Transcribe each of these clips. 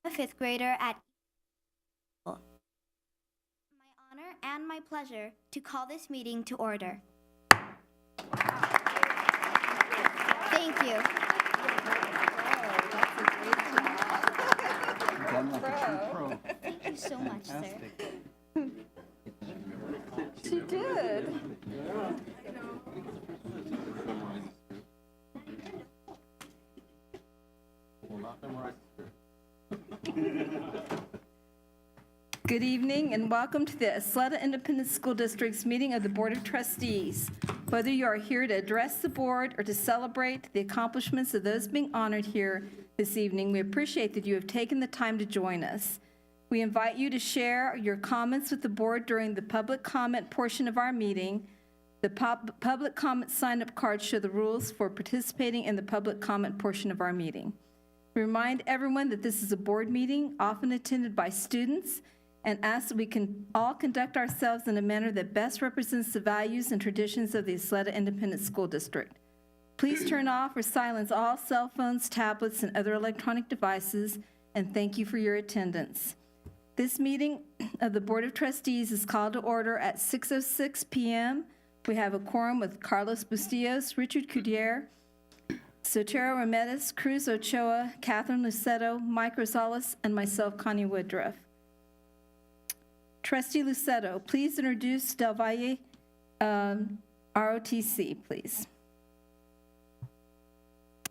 a fifth grader at Eastwood. My honor and my pleasure to call this meeting to order. Thank you. Thank you so much, sir. She did. Good evening and welcome to the Ysleta Independent School District's meeting of the Board of Trustees. Whether you are here to address the board or to celebrate the accomplishments of those being honored here this evening, we appreciate that you have taken the time to join us. We invite you to share your comments with the board during the public comment portion of our meeting. The public comment sign-up cards show the rules for participating in the public comment portion of our meeting. We remind everyone that this is a board meeting, often attended by students, and ask that we can all conduct ourselves in a manner that best represents the values and traditions of the Ysleta Independent School District. Please turn off or silence all cell phones, tablets, and other electronic devices, and thank you for your attendance. This meeting of the Board of Trustees is called to order at 6:06 p.m. We have a quorum with Carlos Bustillos, Richard Cudier, Sotero Ramirez, Cruz Ochoa, Catherine Luceto, Mike Rosales, and myself, Connie Woodruff. Trustee Luceto, please introduce Del Valle ROTC, please.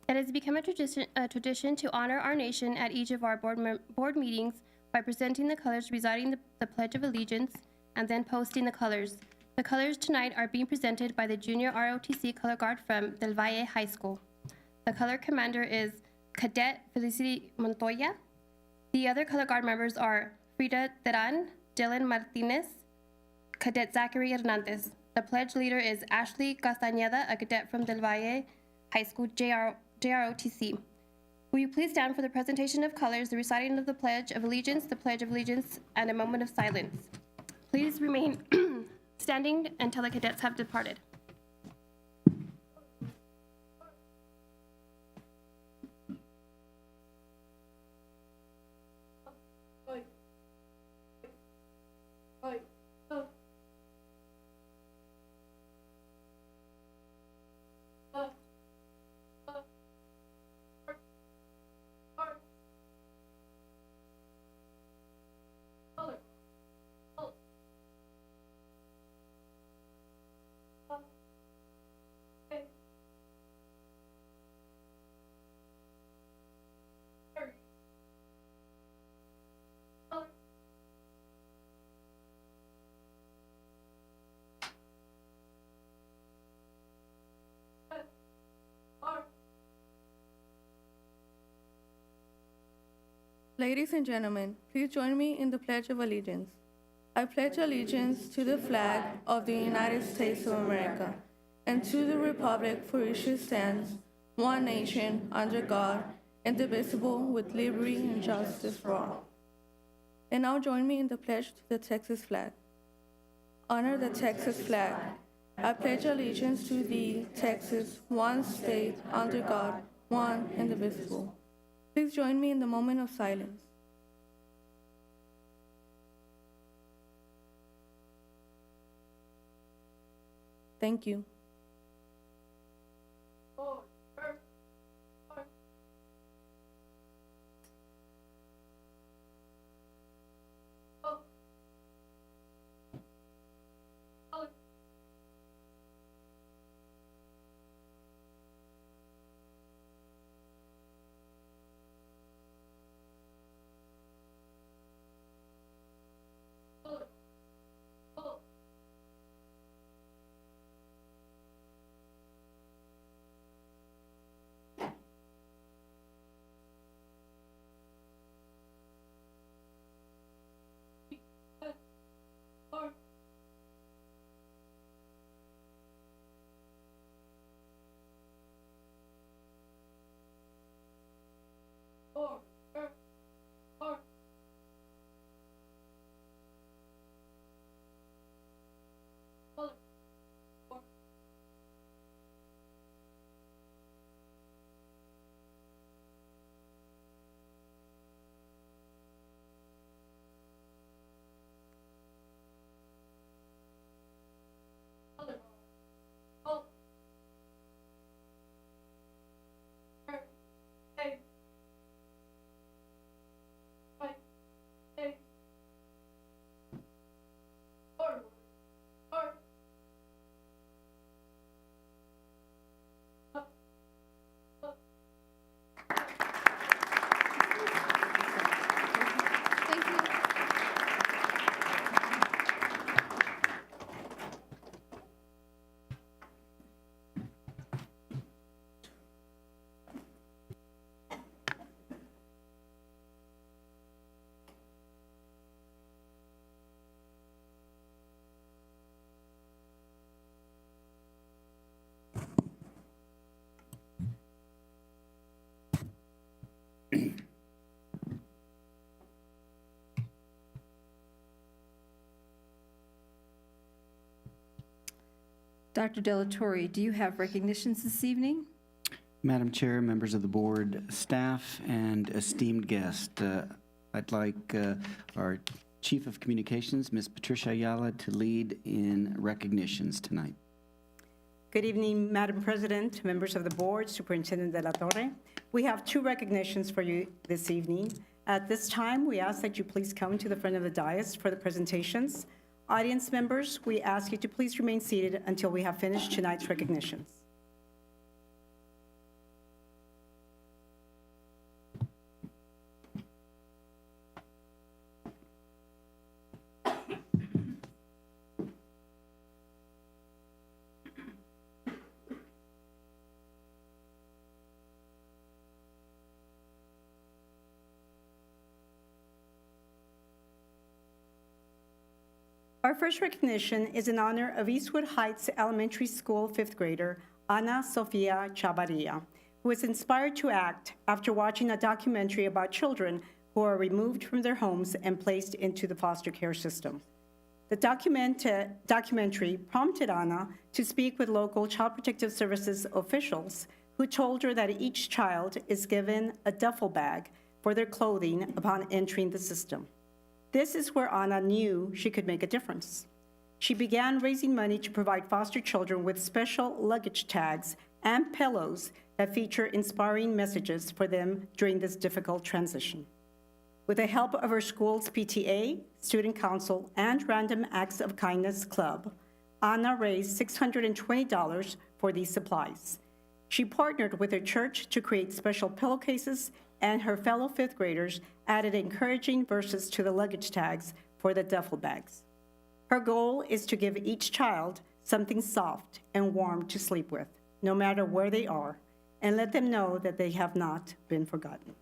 It has become a tradition to honor our nation at each of our board meetings by presenting the colors reciting the Pledge of Allegiance and then posting the colors. The colors tonight are being presented by the Junior ROTC Color Guard from Del Valle High School. The color commander is Cadet Felicity Montoya. The other Color Guard members are Frida Teran, Dylan Martinez, Cadet Zachary Hernandez. The pledge leader is Ashley Castañeda, a cadet from Del Valle High School JROTC. Will you please stand for the presentation of colors, the reciting of the Pledge of Allegiance, and a moment of silence. Please remain standing until the cadets have departed. Ladies and gentlemen, please join me in the Pledge of Allegiance. I pledge allegiance to the flag of the United States of America and to the republic for which it stands, one nation, under God, indivisible, with liberty and justice for all. And now join me in the pledge to the Texas flag. Honor the Texas flag. I pledge allegiance to thee, Texas, one state, under God, one indivisible. Please join me in the moment of silence. Thank you. Dr. Delatorre, do you have recognitions this evening? Madam Chair, members of the board, staff, and esteemed guest, I'd like our Chief of Communications, Ms. Patricia Ayala, to lead in recognitions tonight. Good evening, Madam President, members of the board, Superintendent De La Torre. We have 2 recognitions for you this evening. At this time, we ask that you please come to the front of the dais for the presentations. Audience members, we ask you to please remain seated until we have finished tonight's recognitions. Our first recognition is in honor of Eastwood Heights Elementary School 5th grader, Ana Sofia Chavarria, who was inspired to act after watching a documentary about children who are removed from their homes and placed into the foster care system. The documentary prompted Ana to speak with local Child Protective Services officials who told her that each child is given a duffel bag for their clothing upon entering the system. This is where Ana knew she could make a difference. She began raising money to provide foster children with special luggage tags and pillows that feature inspiring messages for them during this difficult transition. With the help of her school's PTA, Student Council, and Random Acts of Kindness Club, Ana raised $620 for these supplies. She partnered with her church to create special pillowcases, and her fellow 5th graders added encouraging verses to the luggage tags for the duffel bags. Her goal is to give each child something soft and warm to sleep with, no matter where they are, and let them know that they have not been forgotten.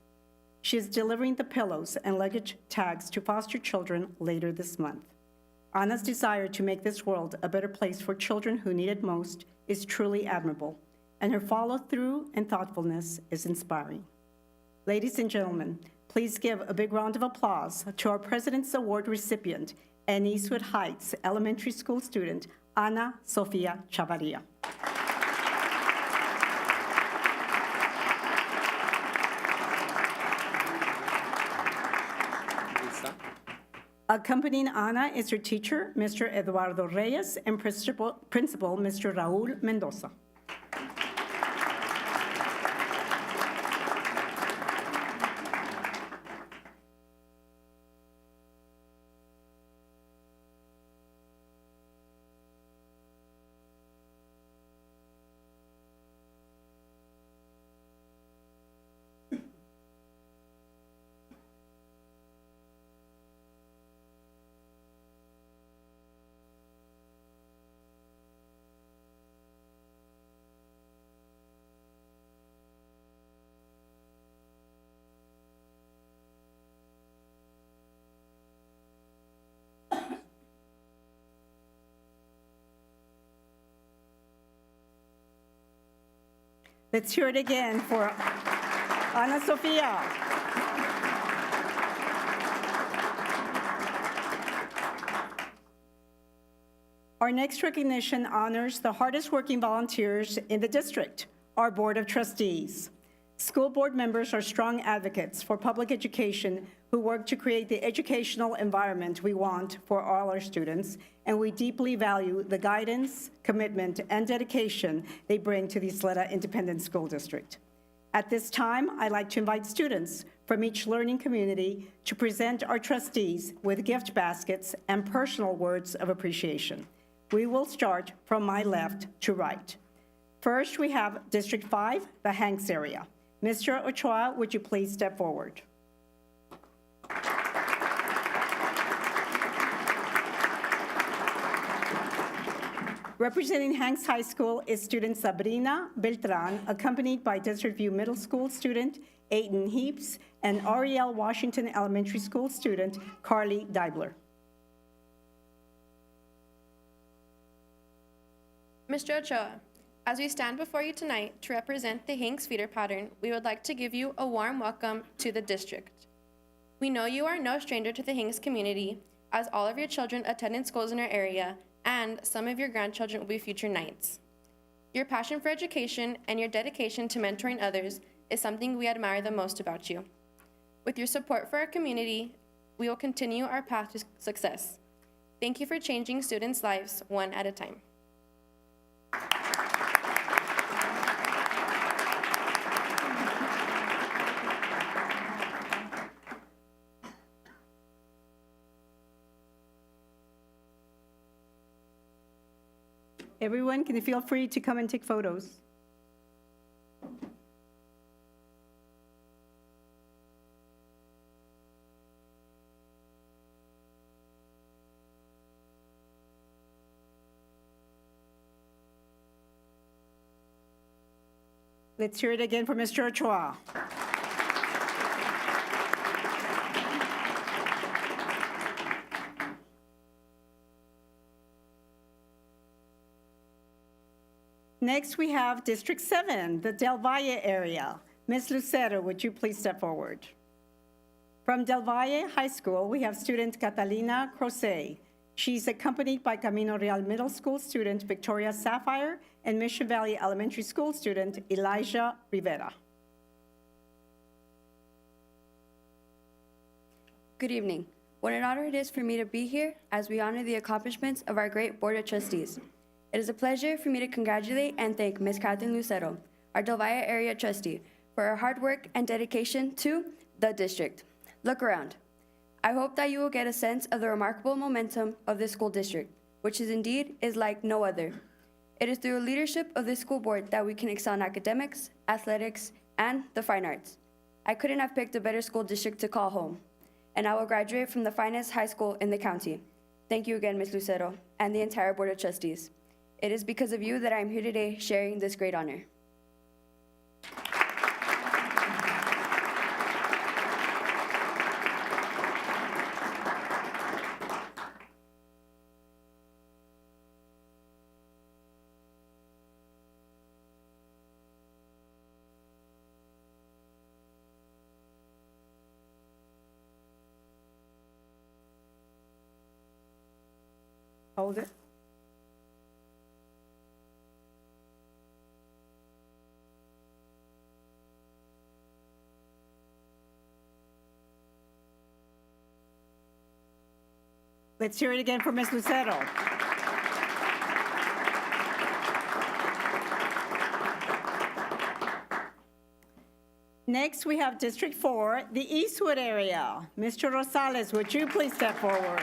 She is delivering the pillows and luggage tags to foster children later this month. Ana's desire to make this world a better place for children who need it most is truly admirable, and her follow-through and thoughtfulness is inspiring. Ladies and gentlemen, please give a big round of applause to our President's Award recipient and Eastwood Heights Elementary School student, Ana Sofia Chavarria. Accompanying Ana is her teacher, Mr. Eduardo Reyes, and principal Mr. Raul Mendoza. Let's hear it again for Ana Sofia. Our next recognition honors the hardest working volunteers in the district, our Board of Trustees. School board members are strong advocates for public education who work to create the educational environment we want for all our students, and we deeply value the guidance, commitment, and dedication they bring to the Isleta Independent School District. At this time, I'd like to invite students from each learning community to present our trustees with gift baskets and personal words of appreciation. We will start from my left to right. First, we have District 5, the Hanks area. Mr. Ochoa, would you please step forward? Representing Hanks High School is student Sabrina Beltran, accompanied by Desert View Middle School student Aiden Heaps and Ariel Washington Elementary School student Carly Deibler. Mr. Ochoa, as we stand before you tonight to represent the Hanks feeder pattern, we would like to give you a warm welcome to the district. We know you are no stranger to the Hanks community, as all of your children attend in schools in our area, and some of your grandchildren will be future knights. Your passion for education and your dedication to mentoring others is something we admire the most about you. With your support for our community, we will continue our path to success. Thank you for changing students' lives one at a time. Everyone, can you feel free to come and take photos? Let's hear it again for Mr. Ochoa. Next, we have District 7, the Del Valle area. Ms. Lucero, would you please step forward? From Del Valle High School, we have student Catalina Crocet. She's accompanied by Camino Real Middle School student Victoria Sapphire and Mission Valley Elementary School student Elijah Rivera. Good evening. What an honor it is for me to be here as we honor the accomplishments of our great Board of Trustees. It is a pleasure for me to congratulate and thank Ms. Catherine Lucero, our Del Valle area trustee, for her hard work and dedication to the district. Look around. I hope that you will get a sense of the remarkable momentum of this school district, which is like no other. It is through the leadership of this school board that we can excel in academics, athletics, and the fine arts. I couldn't have picked a better school district to call home, and I will graduate from the finest high school in the county. Thank you again, Ms. Lucero, and the entire Board of Trustees. It is because of you that I am here today sharing this great honor. Hold it. Let's hear it again for Ms. Lucero. Next, we have District 4, the Eastwood area. Mr. Rosales, would you please step forward?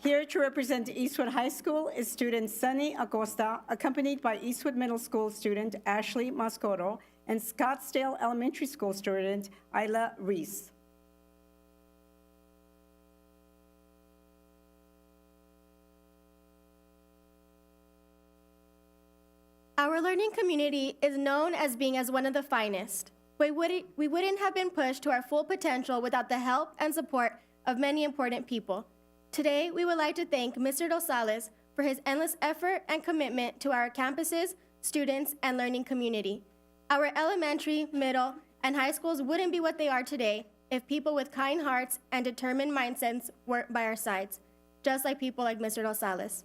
Here to represent Eastwood High School is student Sunny Acosta, accompanied by Eastwood Middle School student Ashley Mascoro and Scottsdale Elementary School student Isla Reese. Our learning community is known as being as one of the finest. We wouldn't have been pushed to our full potential without the help and support of many important people. Today, we would like to thank Mr. Rosales for his endless effort and commitment to our campuses, students, and learning community. Our elementary, middle, and high schools wouldn't be what they are today if people with kind hearts and determined mindsets weren't by our sides, just like people like Mr. Rosales.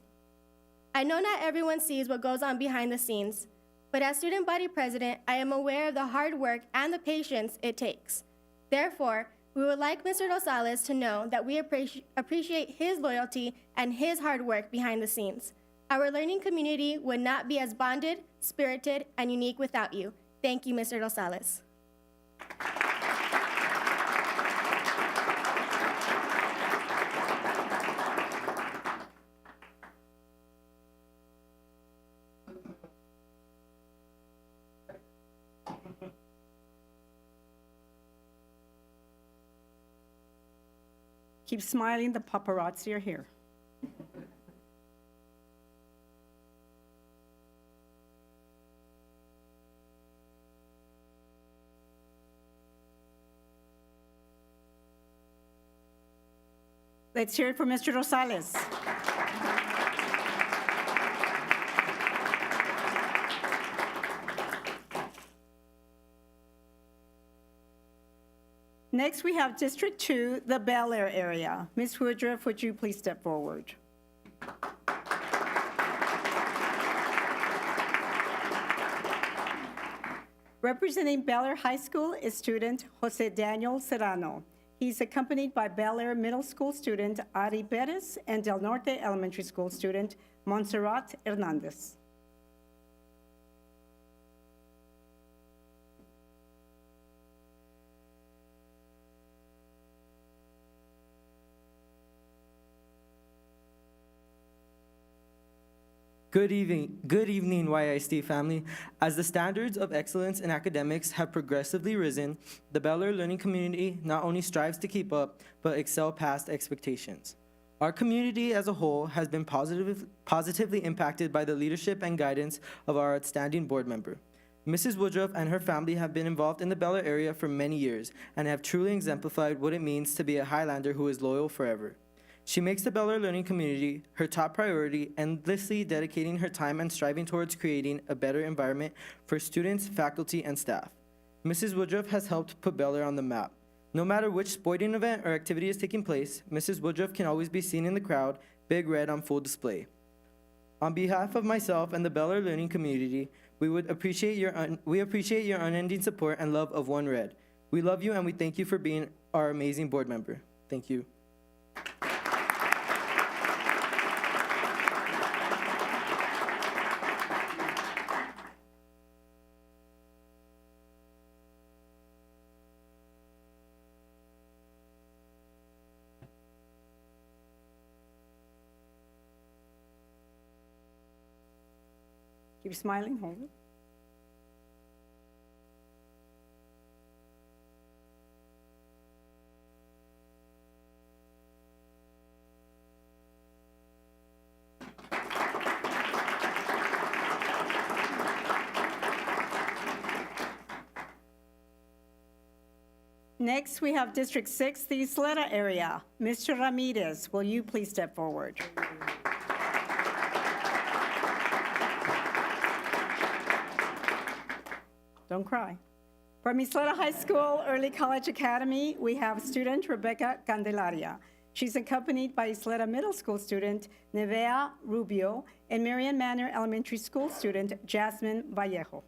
I know not everyone sees what goes on behind the scenes, but as student body president, I am aware of the hard work and the patience it takes. Therefore, we would like Mr. Rosales to know that we appreciate his loyalty and his hard work behind the scenes. Our learning community would not be as bonded, spirited, and unique without you. Thank you, Mr. Rosales. Keep smiling, the paparazzi are here. Let's hear it for Mr. Rosales. Next, we have District 2, the Bel Air area. Ms. Woodruff, would you please step forward? Representing Bel Air High School is student Jose Daniel Serrano. He's accompanied by Bel Air Middle School student Ari Perez and Del Norte Elementary School student Montserrat Hernandez. Good evening, YISD family. As the standards of excellence in academics have progressively risen, the Bel Air learning community not only strives to keep up, but excel past expectations. Our community as a whole has been positively impacted by the leadership and guidance of our outstanding board member. Mrs. Woodruff and her family have been involved in the Bel Air area for many years and have truly exemplified what it means to be a Highlander who is loyal forever. She makes the Bel Air learning community her top priority, endlessly dedicating her time and striving towards creating a better environment for students, faculty, and staff. Mrs. Woodruff has helped put Bel Air on the map. No matter which sporting event or activity is taking place, Mrs. Woodruff can always be seen in the crowd, big red on full display. On behalf of myself and the Bel Air learning community, we appreciate your unending support and love of One Red. We love you and we thank you for being our amazing board member. Thank you. Keep smiling, hold it. Next, we have District 6, the Isleta area. Mr. Ramirez, will you please step forward? Don't cry. From Isleta High School Early College Academy, we have student Rebecca Candelaria. She's accompanied by Isleta Middle School student Nevea Rubio and Marian Manor Elementary School student Jasmine Vallejo.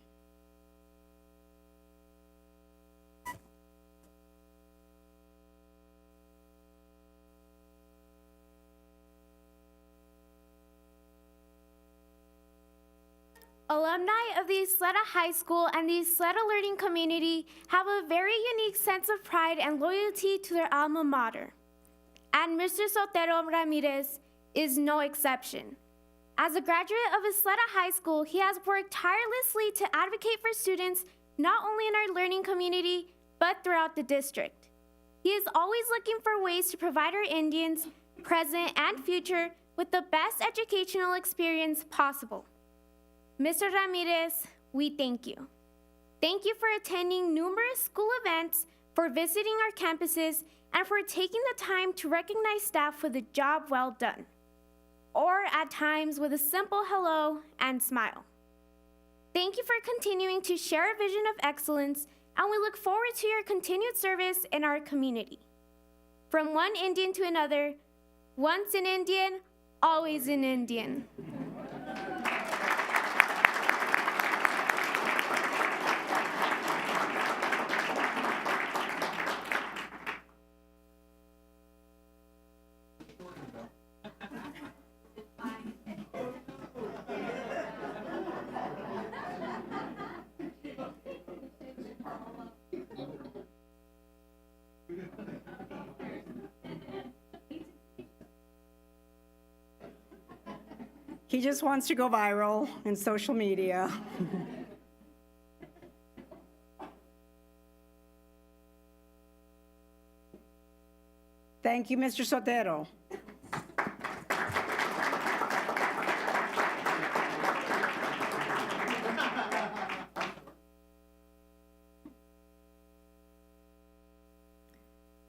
Alumni of the Isleta High School and the Isleta learning community have a very unique sense of pride and loyalty to their alma mater. And Mr. Sotero Ramirez is no exception. As a graduate of Isleta High School, he has worked tirelessly to advocate for students not only in our learning community, but throughout the district. He is always looking for ways to provide our Indians, present and future, with the best educational experience possible. Mr. Ramirez, we thank you. Thank you for attending numerous school events, for visiting our campuses, and for taking the time to recognize staff for the job well done, or at times with a simple hello and smile. Thank you for continuing to share a vision of excellence, and we look forward to your continued service in our community. From one Indian to another, once an Indian, always an Indian. He just wants to go viral in social media. Thank you, Mr. Sotero.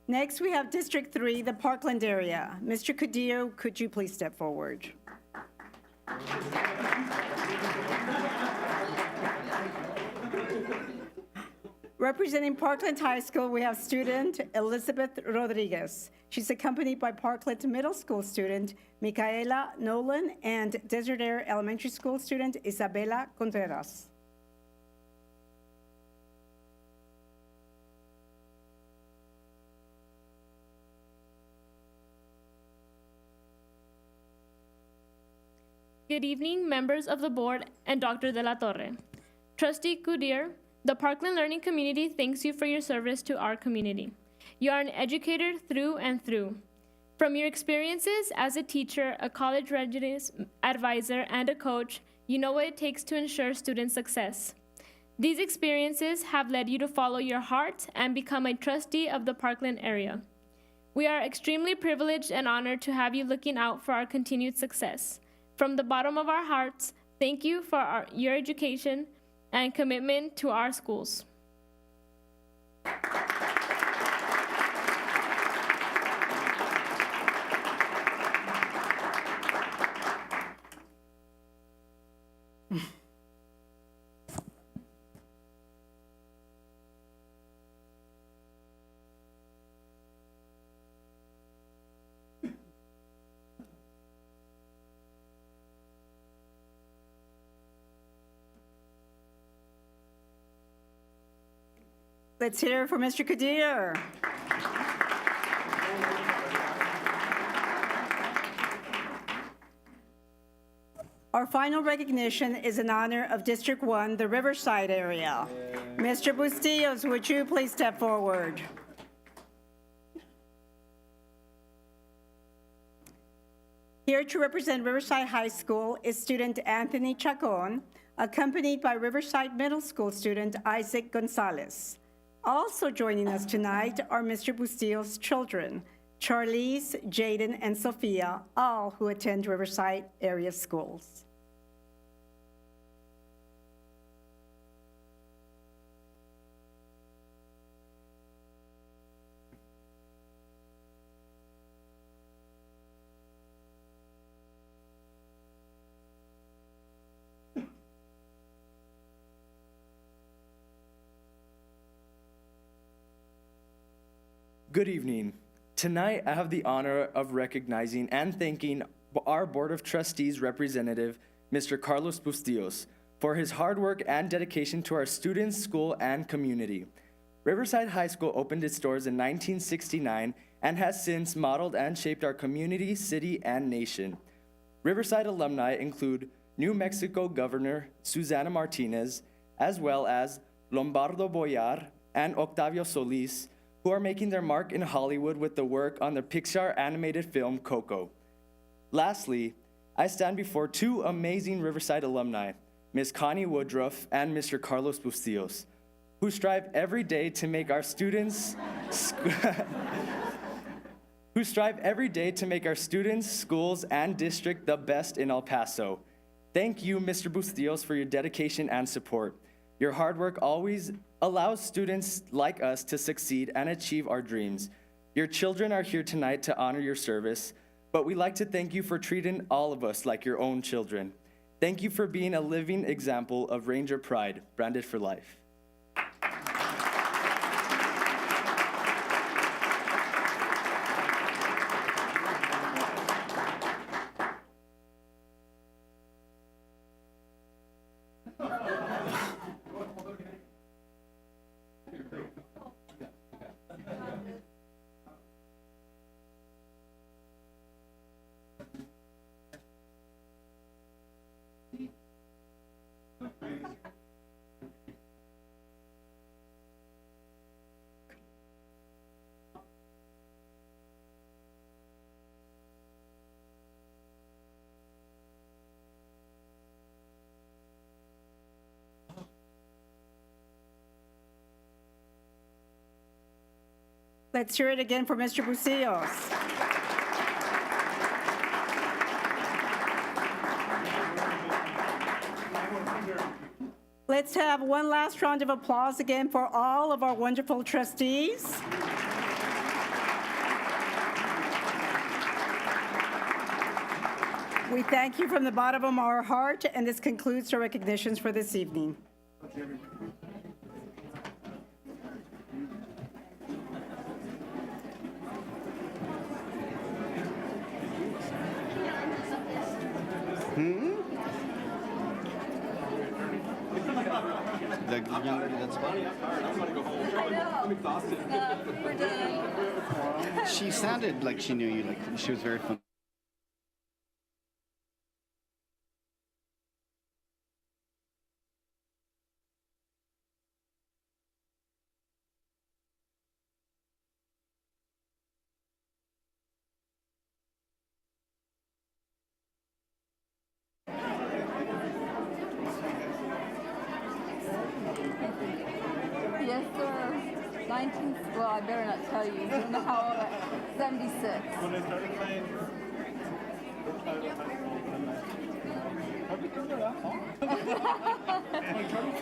Next, we have District 3, the Parkland area. Mr. Cadillo, could you please step forward? Representing Parkland High School, we have student Elizabeth Rodriguez. She's accompanied by Parkland Middle School student Micaela Nolan and Desert Air Elementary School student Isabela Contreras. Good evening, members of the board and Dr. De La Torre. Trustee Kudir, the Parkland Learning Community thanks you for your service to our community. You are an educator through and through. From your experiences as a teacher, a college readiness advisor, and a coach, you know what it takes to ensure student success. These experiences have led you to follow your heart and become a trustee of the Parkland area. We are extremely privileged and honored to have you looking out for our continued success. From the bottom of our hearts, thank you for your education and commitment to our schools. Let's hear it for Mr. Kadir. Our final recognition is in honor of District 1, the Riverside area. Mr. Bustillos, would you please step forward? Here to represent Riverside High School is student Anthony Chacon, accompanied by Riverside Middle School student Isaac Gonzalez. Also joining us tonight are Mr. Bustillo's children, Charlize, Jaden, and Sophia, all who attend Riverside area schools. Good evening. Tonight, I have the honor of recognizing and thanking our Board of Trustees representative, Mr. Carlos Bustillos, for his hard work and dedication to our students, school, and community. Riverside High School opened its doors in 1969 and has since modeled and shaped our community, city, and nation. Riverside alumni include New Mexico Governor Susana Martinez, as well as Lombardo Boyar and Octavio Solis, who are making their mark in Hollywood with the work on the Pixar animated film Coco. Lastly, I stand before two amazing Riverside alumni, Ms. Connie Woodruff and Mr. Carlos Bustillos, who strive every day to make our students schools, and district the best in El Paso. Thank you, Mr. Bustillos, for your dedication and support. Your hard work always allows students like us to succeed and achieve our dreams. Your children are here tonight to honor your service, but we'd like to thank you for treating all of us like your own children. Thank you for being a living example of Ranger pride, branded for life. Let's hear it again for Mr. Bustillos. Let's have one last round of applause again for all of our wonderful trustees. We thank you from the bottom of our heart, and this concludes our recognitions for this evening. The young lady that's We're done. she sounded like she knew you, like she was very fun. Yes, sir. 19, well, I better not tell you. You don't know how old I am. 76. When I started playing,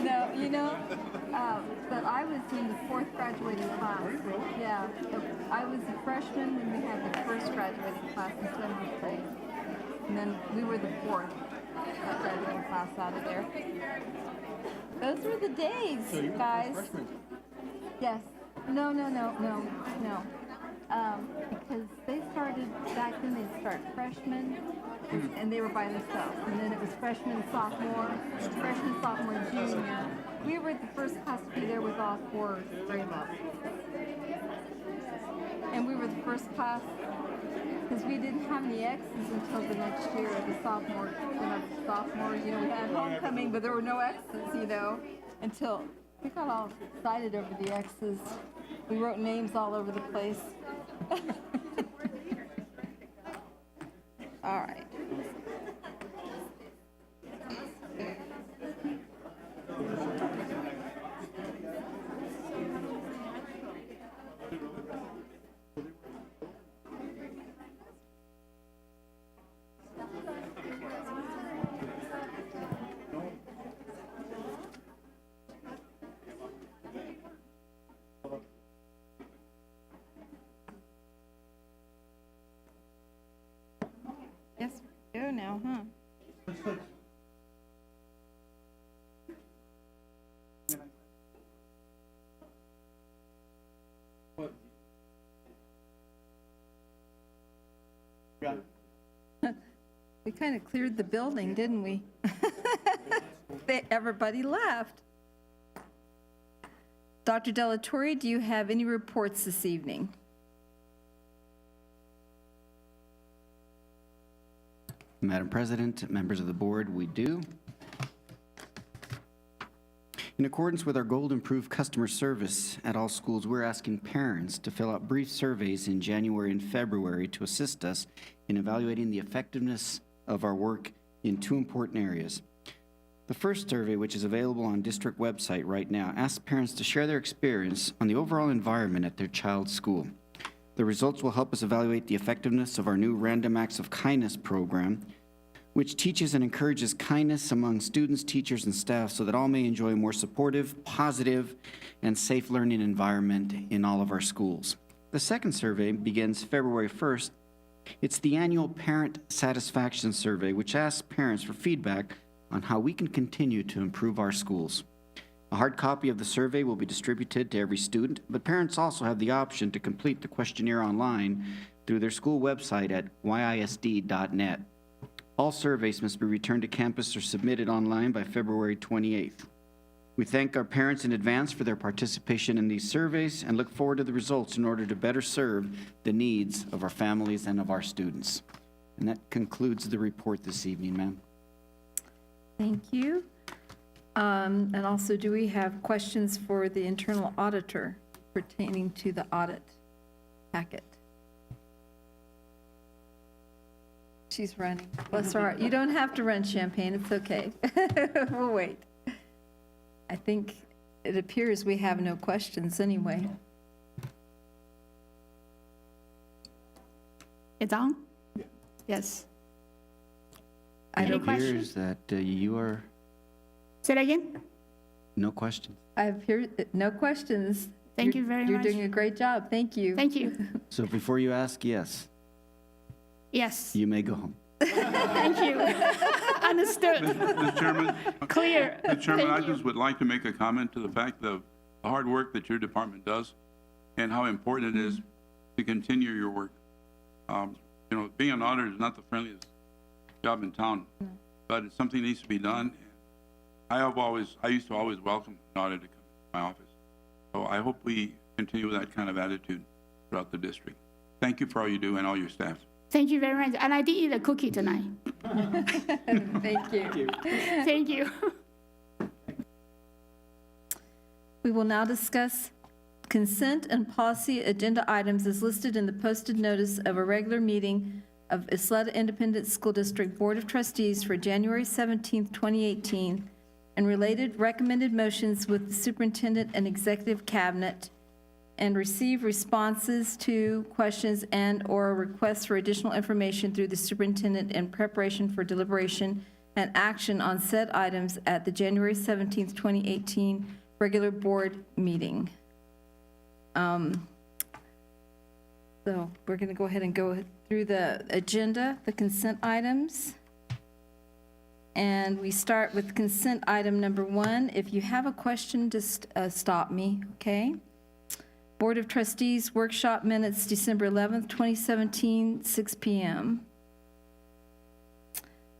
No, you know, but I was in the 4th graduating class. Yeah, I was a freshman when we had the 1st graduating class in 7th grade. And then we were the 4th graduating class out of there. Those were the days, guys. Yes. No. Because they started, back then they started freshmen, and they were by themselves. And then it was freshman, sophomore, junior. We were the first class to be there with all 4 grade levels. And we were the first class, because we didn't have any X's until the next year, the sophomore, we had homecoming, but there were no X's, until we got all excited over the X's. We wrote names all over the place. All right. Yes, we do now, huh? We kind of cleared the building, didn't we? Everybody left. Dr. Delatorre, do you have any reports this evening? Madam President, members of the board, we do. In accordance with our goal to improve customer service at all schools, we're asking parents to fill out brief surveys in January and February to assist us in evaluating the effectiveness of our work in 2 important areas. The first survey, which is available on district website right now, asks parents to share their experience on the overall environment at their child's school. The results will help us evaluate the effectiveness of our new Random Acts of Kindness program, which teaches and encourages kindness among students, teachers, and staff so that all may enjoy a more supportive, positive, and safe learning environment in all of our schools. The second survey begins February 1st. It's the annual Parent Satisfaction Survey, which asks parents for feedback on how we can continue to improve our schools. A hard copy of the survey will be distributed to every student, but parents also have the option to complete the questionnaire online through their school website at YISD.net. All surveys must be returned to campus or submitted online by February 28th. We thank our parents in advance for their participation in these surveys and look forward to the results in order to better serve the needs of our families and of our students. And that concludes the report this evening, ma'am. Thank you. And also, do we have questions for the internal auditor pertaining to the audit packet? She's running. Bless her heart. You don't have to run, Champagne. It's okay. We'll wait. I think it appears we have no questions anyway. It's on? Yes. It appears that you are... Say that again? No questions. I've heard no questions. Thank you very much. You're doing a great job. Thank you. Thank you. So before you ask, yes, Yes. you may go home. Thank you. Understood. Mr. Chairman. Clear. Mr. Chairman, Thank I you. just would like to make a comment to the fact of the hard work that your department does and how important it is to continue your work. Being an auditor is not the friendliest job in town, but it's something that needs to be done. I used to always welcome an audit to come to my office. So I hope we continue with that kind of attitude throughout the district. Thank you for all you do and all your staff. Thank you very much. And I did eat a cookie tonight. Thank you. Thank you. We will now discuss consent and policy agenda items as listed in the posted notice of a regular meeting of Ysleta Independent School District Board of Trustees for January 17th, 2018, and related recommended motions with the superintendent and executive cabinet, and receive responses to questions and/or requests for additional information through the superintendent in preparation for deliberation and action on said items at the January 17th, 2018 regular board meeting. So we're going to go ahead and go through the agenda, the consent items. And we start with consent item number 1. If you have a question, just stop me, okay? Board of Trustees workshop minutes, December 11th, 2017, 6 p.m.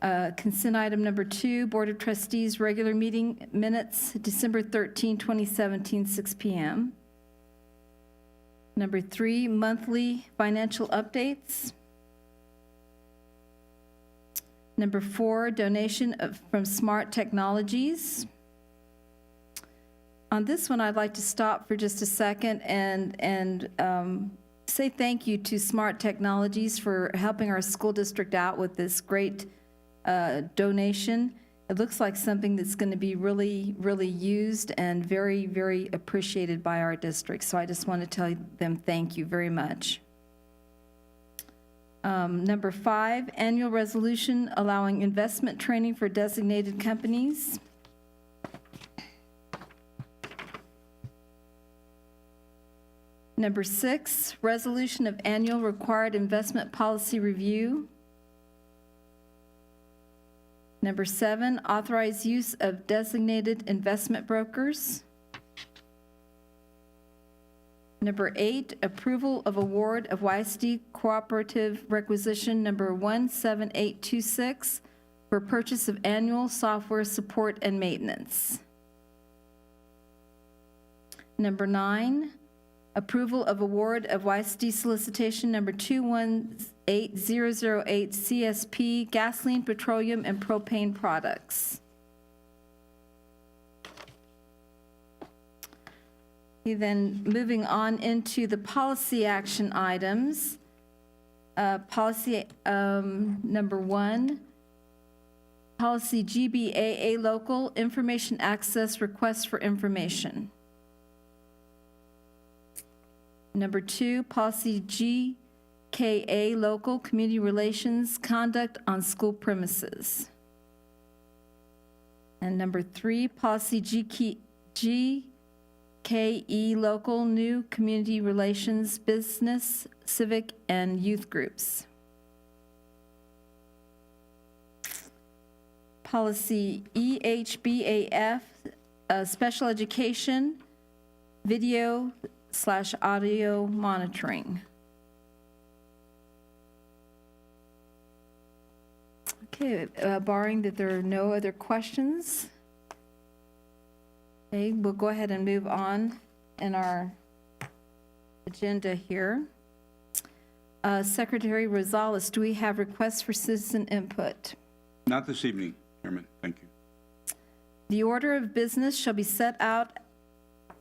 Consent item number 2, Board of Trustees regular meeting minutes, December 13, 2017, 6 p.m. Number 3, monthly financial updates. Number 4, donation from Smart Technologies. On this one, I'd like to stop for just a second and say thank you to Smart Technologies for helping our school district out with this great donation. It looks like something that's going to be really, really used and very, very appreciated by our district. So I just want to tell them thank you very much. Number 5, annual resolution allowing investment training for designated companies. Number 6, resolution of annual required investment policy review. Number 7, authorized use of designated investment brokers. Number 8, approval of award of YISD cooperative requisition number 17826 for purchase of annual software support and maintenance. Number 9, approval of award of YISD solicitation number 218008 CSP gasoline, petroleum, and propane products. Okay, then moving on into the policy action items. Policy number 1, policy GBAA local information access request for information. Number 2, policy GKA local community relations conduct on school premises. And number 3, policy GKE local new community relations business, civic, and youth groups. Policy EHBAF special education video/audio monitoring. Okay, barring that there are no other questions, okay, we'll go ahead and move on in our agenda here. Secretary Rosales, do we have requests for citizen input? Not this evening, Chairman. Thank you. The order of business shall be set out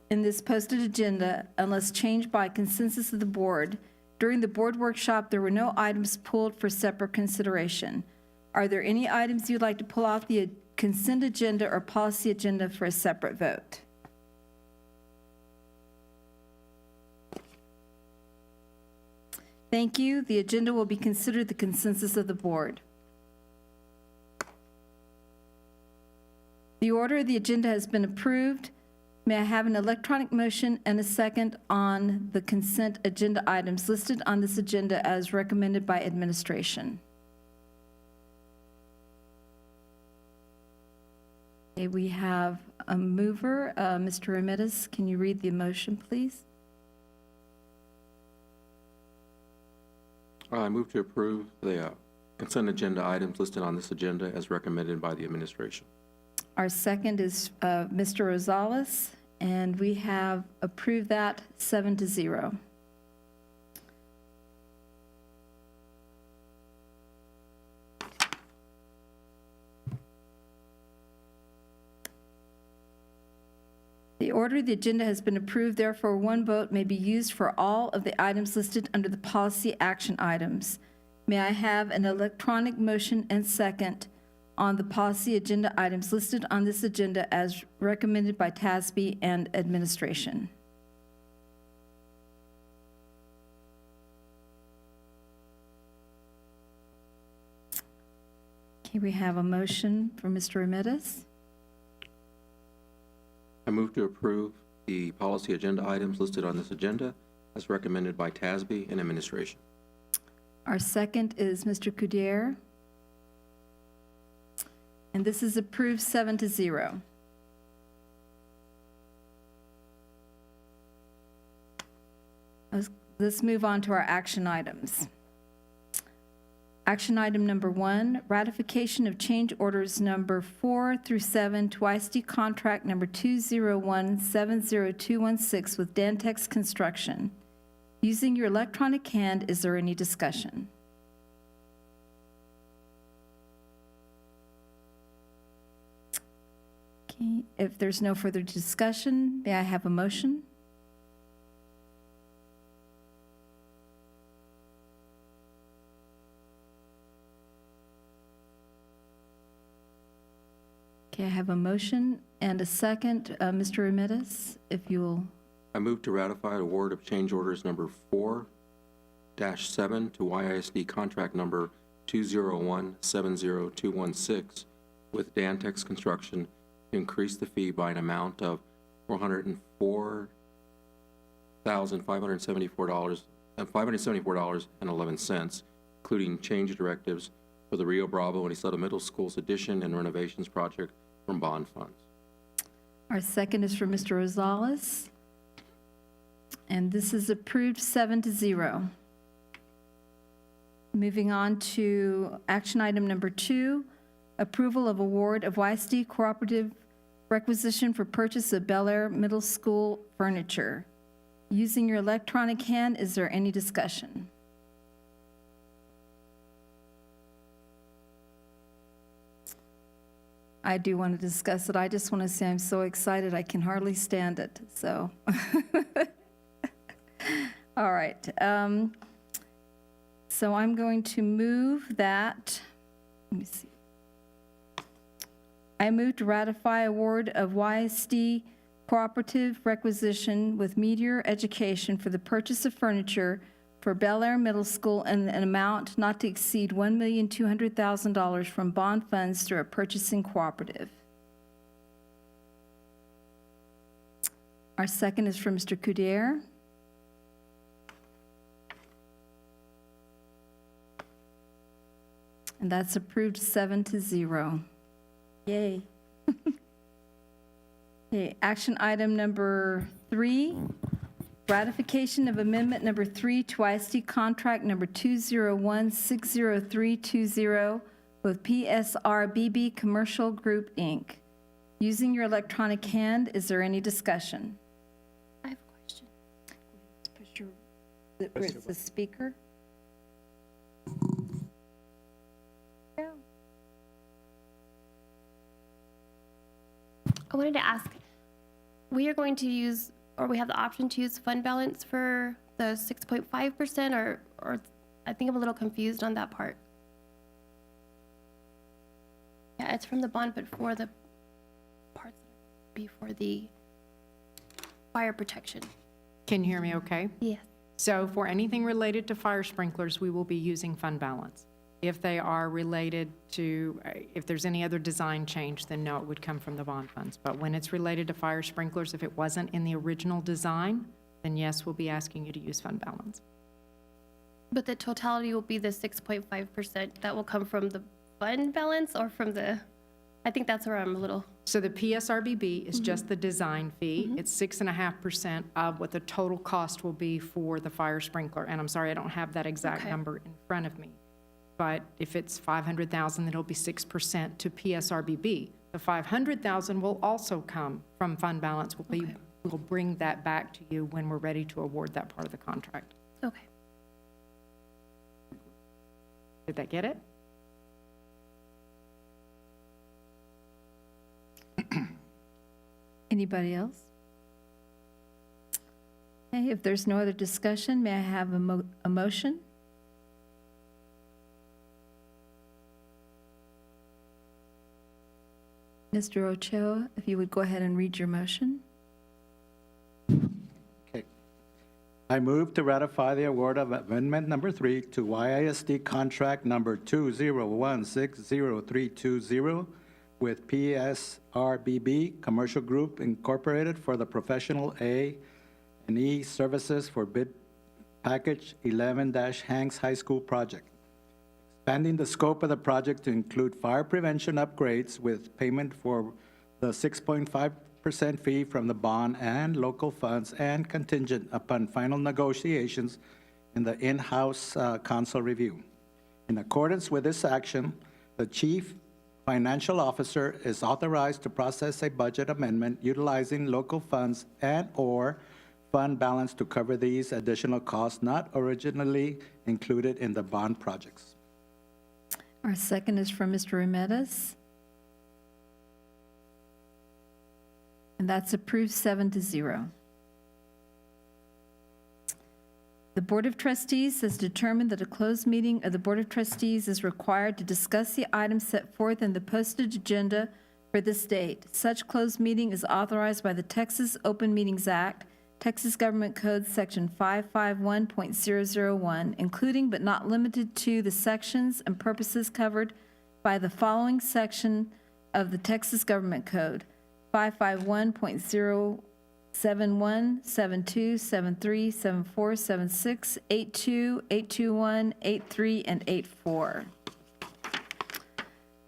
in this posted agenda unless changed by consensus of the board. During the board workshop, there were no items pulled for separate consideration. Are there any items you'd like to pull off the consent agenda or policy agenda for a separate vote? Thank you. The agenda will be considered the consensus of the board. The order of the agenda has been approved. May I have an electronic motion and a second on the consent agenda items listed on this agenda as recommended by administration? Okay, we have a mover. Mr. Ramirez, can you read the motion, please? I move to approve the consent agenda items listed on this agenda as recommended by the administration. Our second is Mr. Rosales, and we have approved that 7-0. The order of the agenda has been approved, therefore one vote may be used for all of the items listed under the policy action items. May I have an electronic motion and second on the policy agenda items listed on this agenda as recommended by TASB and administration? Okay, we have a motion from Mr. Ramirez. I move to approve the policy agenda items listed on this agenda as recommended by TASB and administration. Our second is Mr. Cudier. And this is approved 7-0. Let's move on to our action items. Action item number 1, ratification of change orders number 4 through 7 to YISD contract number 201-70216 with Dantex Construction. Using your electronic hand, is there any discussion? Okay, if there's no further discussion, may I have a motion? Okay, I have a motion and a second. Mr. Ramirez, if you will. I move to ratify award of change orders number 4-7 to YISD contract number 201-70216 with Dantex Construction to increase the fee by an amount of $404,574.11, including change directives for the Rio Bravo and Isleta Middle Schools addition and renovations project from bond funds. Our second is for Mr. Rosales, and this is approved 7-0. Moving on to action item number 2, approval of award of YISD cooperative requisition for purchase of Bel Air Middle School furniture. Using your electronic hand, is there any discussion? I do want to discuss it. I just want to say I'm so excited I can hardly stand it. So, all right. So I'm going to move that. Let me see. I move to ratify award of YISD cooperative requisition with Meteor Education for the purchase of furniture for Bel Air Middle School in an amount not to exceed $1,200,000 from bond funds through a purchasing cooperative. Our second is from Mr. Cudier. And that's approved 7-0. Yay. Okay, action item number 3, ratification of amendment number 3 to YISD contract number 201-60320 with PSRBB Commercial Group, Inc. Using your electronic hand, is there any discussion? I have a question. Push your, where it's the speaker. I wanted to ask, we are going to use, or we have the option to use fund balance for the 6.5%, or I think I'm a little confused on that part. Yeah, it's from the bond, but for the parts before the fire protection. Can you hear me okay? Yes. So for anything related to fire sprinklers, we will be using fund balance. If they are related to, if there's any other design change, then no, it would come from the bond funds. But when it's related to fire sprinklers, if it wasn't in the original design, then yes, we'll be asking you to use fund balance. But the totality will be the 6.5% that will come from the fund balance, or from the, I think that's where I'm a little. So the PSRBB is just the design fee. It's 6.5% of what the total cost will be for the fire sprinkler. And I'm sorry, I don't have that exact number in front of me. but if it's 500,000, then it'll be 6% to PSRBB. The 500,000 will also come from fund balance. We'll bring that back to you when we're ready to award that part of the contract. Okay. Did that get it? Anybody else? Okay, if there's no other discussion, may I have a motion? Mr. Ochoa, if you would go ahead and read your motion. Okay. I move to ratify the award of Amendment Number 3 to YISD Contract Number 201603320 with PSRBB Commercial Group Incorporated for the Professional A and E Services for Bid Package 11-Hanks High School Project. Expanding the scope of the project to include fire prevention upgrades with payment for the 6.5% fee from the bond and local funds and contingent upon final negotiations in the in-house council review. In accordance with this action, the Chief Financial Officer is authorized to process a budget amendment utilizing local funds and/or fund balance to cover these additional costs not originally included in the bond projects. Our second is from Mr. Remedes. And that's approved 7-0. The Board of Trustees has determined that a closed meeting of the Board of Trustees is required to discuss the items set forth in the posted agenda for this date. Such closed meeting is authorized by the Texas Open Meetings Act, Texas Government Code Section 551.001, including but not limited to the sections and purposes covered by the following section of the Texas Government Code: 551.071, 72, 73, 74, 76, 82, 821, 83, and 84.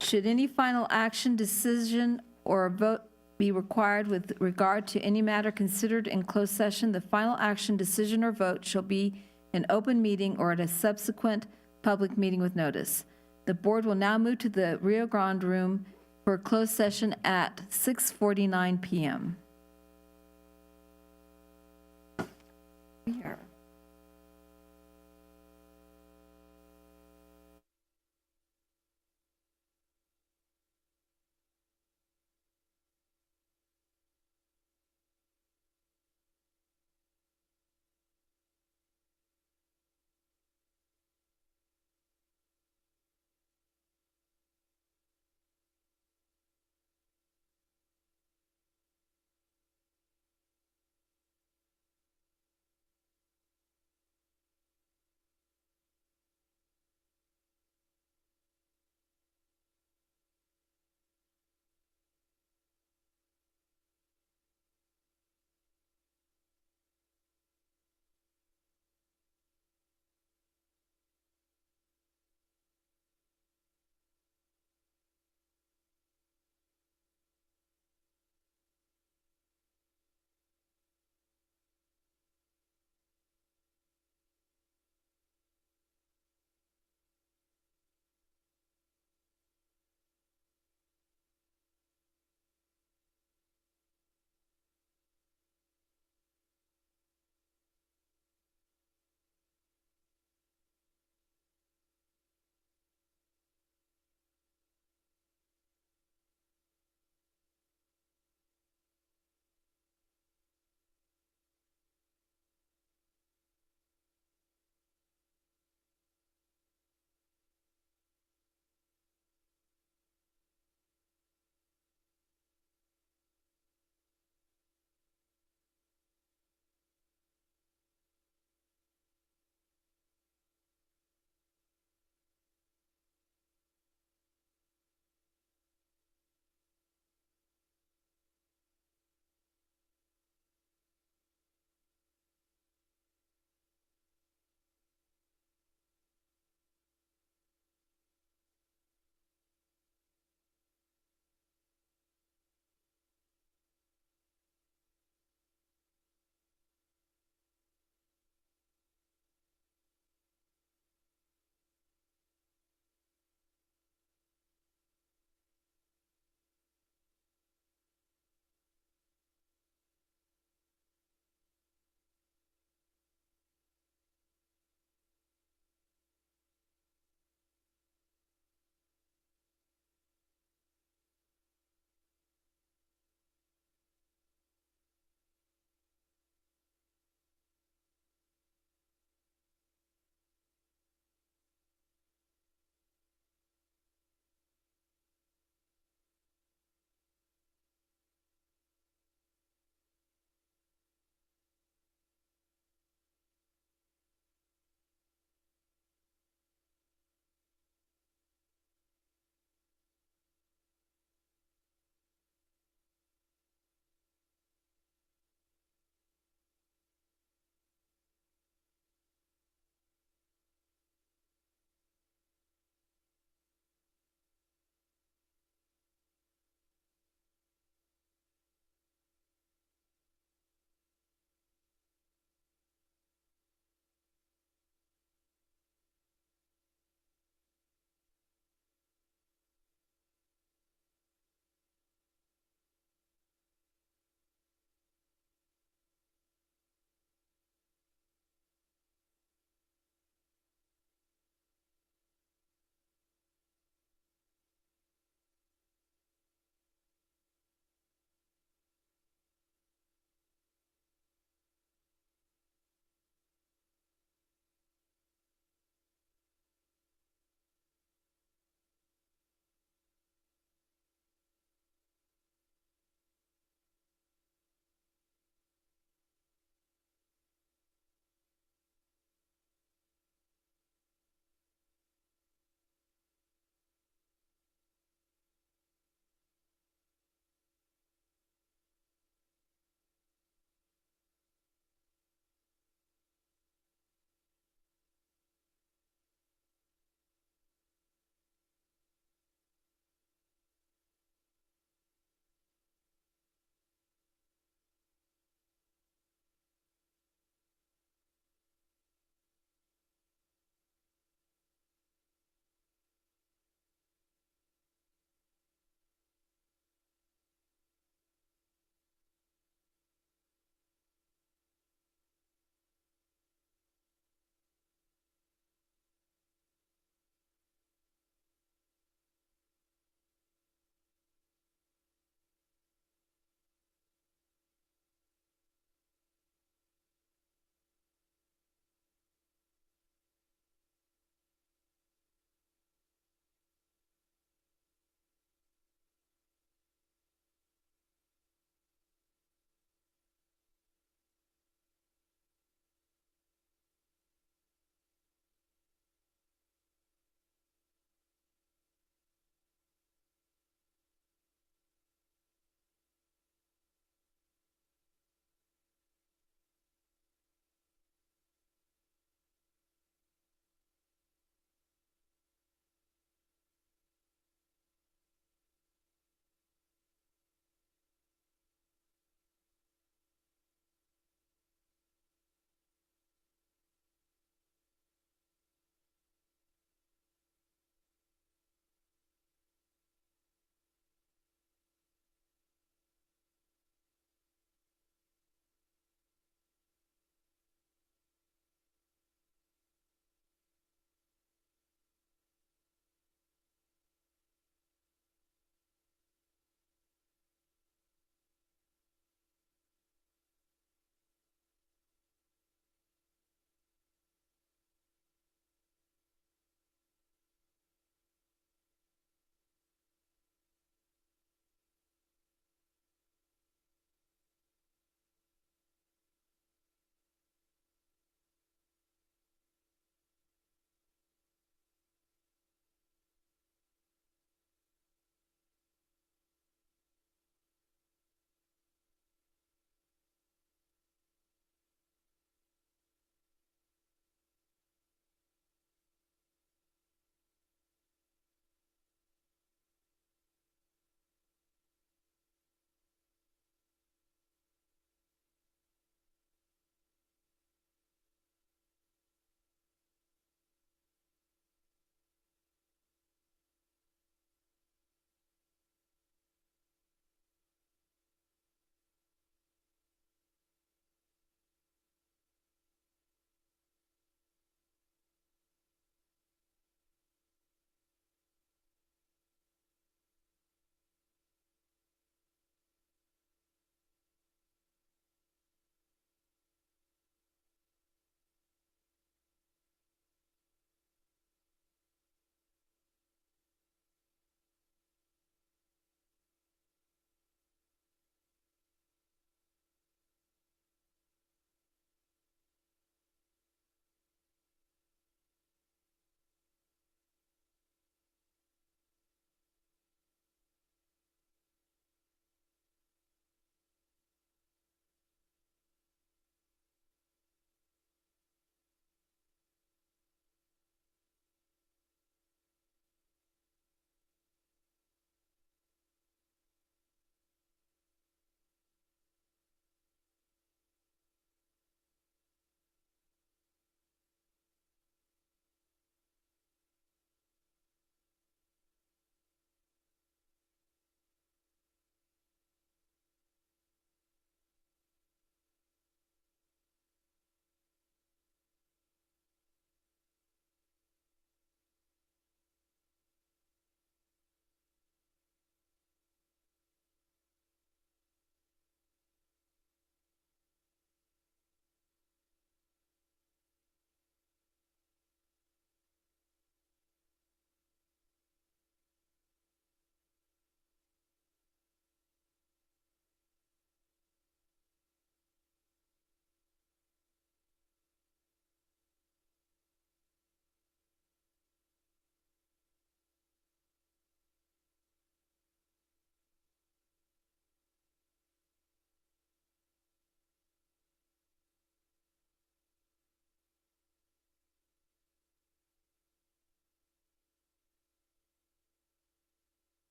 Should any final action, decision, or vote be required with regard to any matter considered in closed session, the final action, decision, or vote shall be in open meeting or at a subsequent public meeting with notice. The board will now move to the Rio Grande Room for a closed session at 6:49 p.m. We are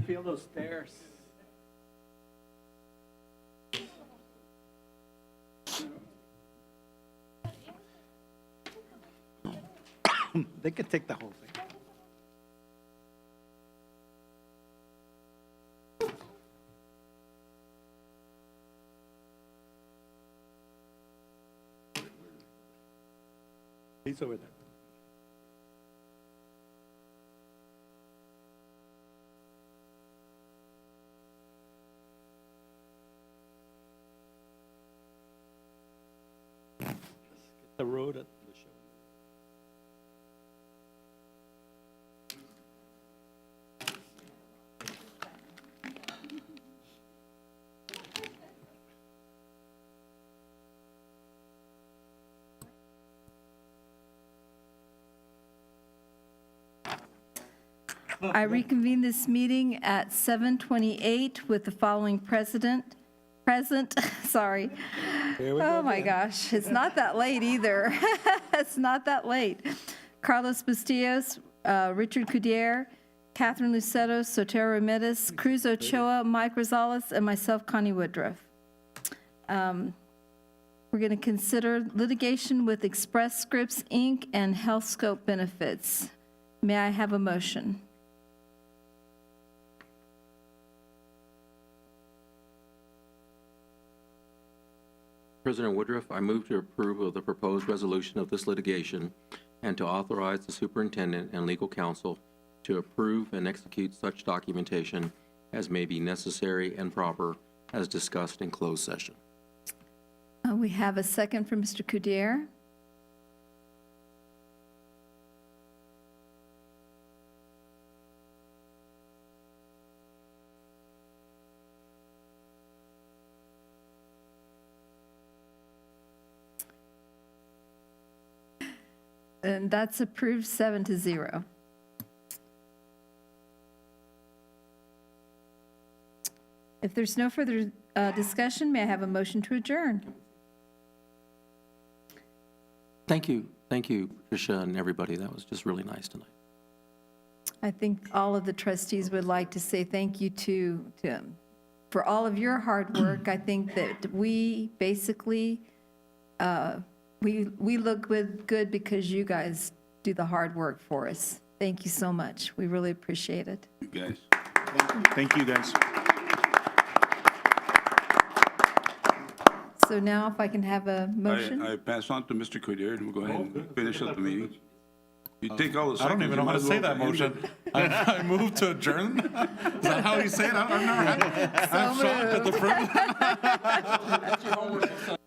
feel those stairs. They could take the whole thing. He's over there. Let's get the road at the show. I reconvene this meeting at 7:28 with the following present, sorry. Oh my gosh, it's not that late either. It's not that late. Carlos Bustillos, Richard Cudier, Catherine Lucero, Sotero Ramirez, Cruz Ochoa, Mike Rosales, and myself, Connie Woodruff. We're going to consider litigation with Express Scripts, Inc. and Health Scope Benefits. May I have a motion? President Woodruff, I move to approve of the proposed resolution of this litigation and to authorize the superintendent and legal counsel to approve and execute such documentation as may be necessary and proper as discussed in closed session. We have a second from Mr. Cudier. And that's approved 7-0. If there's no further discussion, may I have a motion to adjourn? Thank you, Patricia and everybody. That was just really nice tonight. I think all of the trustees would like to say thank you to for all of your hard work. I think that we basically, we look good because you guys do the hard work for us. Thank you so much. We really appreciate it. You guys. Thank you, guys. So now if I can have a motion? I pass on to Mr. Cudier, and we'll go ahead and finish up the meeting. You take all the I seconds. don't even know how to say that motion. I move to adjourn? Is that how you say it? I've never had it. I'm shocked at the privilege.